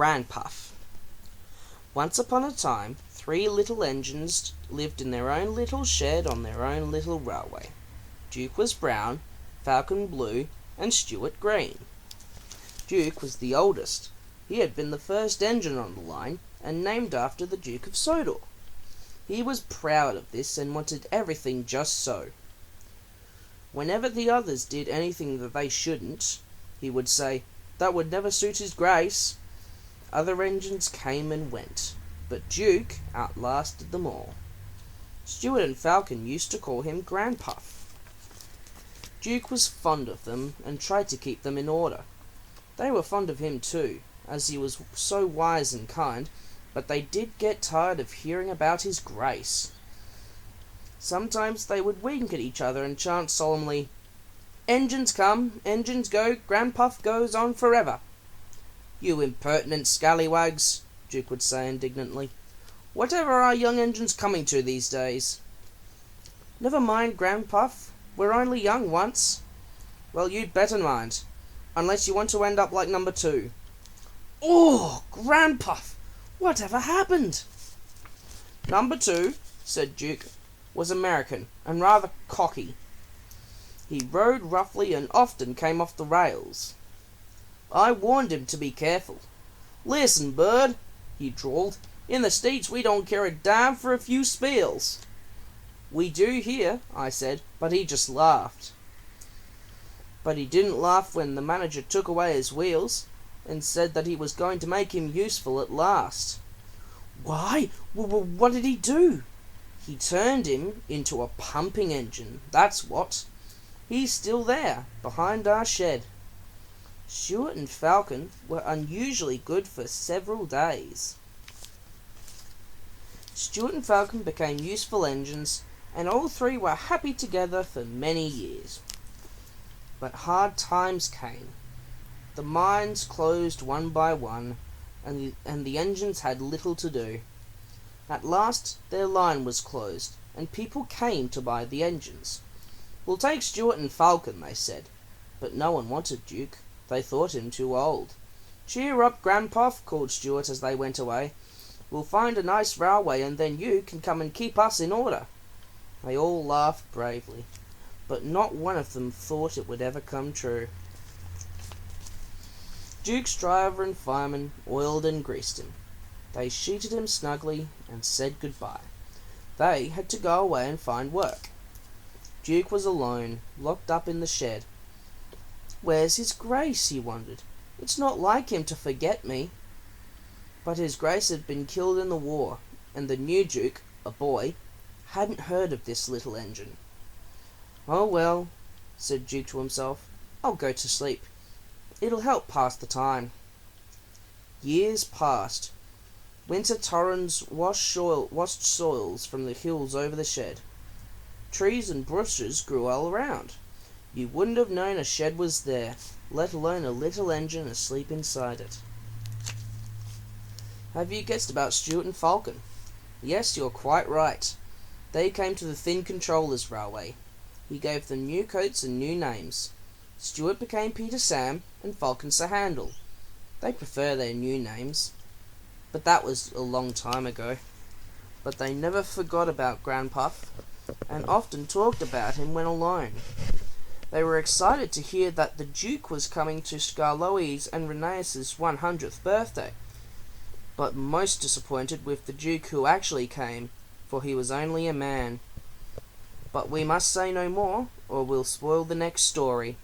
Granpuff. Once upon a time, 3 little engines lived in their own little shed on their own little railway. Duke was brown, Falcon blue, and Stuart green. Duke was the oldest. He had been the first engine on the line, and named after the Duke of Sodor. He was proud of this and wanted everything just so. Whenever the others did anything that they shouldn't, he would say, "That would never suit his grace." Other engines came and went, but Duke outlasted them all. Stuart and Falcon used to call him Granpuff. Duke was fond of them and tried to keep them in order. They were fond of him too, as he was so wise and kind, but they did get tired of hearing about his grace. Sometimes they would wink at each other and chant solemnly, "Engines come, engines go, Granpuff goes on forever." "You impertinent scallywags," Duke would say indignantly. "Whatever are young engines coming to these days?" "Never mind, Granpuff, we're only young once." "Well, you'd better mind, unless you want to end up like number 2. "Oh, Granpuff, whatever happened?" "Number 2, said Duke, was American and rather cocky. He rode roughly and often came off the rails. I warned him to be careful. 'Listen, bird,' he drawled, 'in the States we don't care a damn for a few spiels.' 'We do here,' I said, but he just laughed. But he didn't laugh when the manager took away his wheels and said that he was going to make him useful at last." "Why, what did he do?" "He turned him into a pumping engine, that's what. He's still there, behind our shed." Stuart and Falcon were unusually good for several days. Stuart and Falcon became useful engines, and all 3 were happy together for many years. But hard times came. The mines closed one by one, and the engines had little to do. At last their line was closed, and people came to buy the engines. "We'll take Stuart and Falcon," they said, but no one wanted Duke. They thought him too old. "Cheer up, Granpuff," called Stuart as they went away. "We'll find a nice railway, and then you can come and keep us in order." They all laughed bravely, but not one of them thought it would ever come true. Duke's driver and fireman oiled and greased him. They sheeted him snugly and said goodbye. They had to go away and find work. Duke was alone, locked up in the shed. "Where's his grace?" he wondered. "It's not like him to forget me." But his grace had been killed in the war, and the new Duke, a boy, hadn't heard of this little engine. "Oh well," said Duke to himself, "I'll go to sleep. It'll help pass the time." Years passed. Winter torrents washed soils from the hills over the shed. Trees and bushes grew all around. You wouldn't have known a shed was there, let alone a little engine asleep inside it. Have you guessed about Stuart and Falcon? Yes, you're quite right. They came to the Thin Controller's railway. He gave them new coats and new names. Stuart became Peter Sam, and Falcon Sir Handel. They prefer their new names, but that was a long time ago. But they never forgot about Granpuff, and often talked about him when alone. They were excited to hear that the Duke was coming to Skarloey's and Reneus's 100th birthday, but most disappointed with the Duke who actually came, for he was only a man. But we must say no more, or we'll spoil the next story.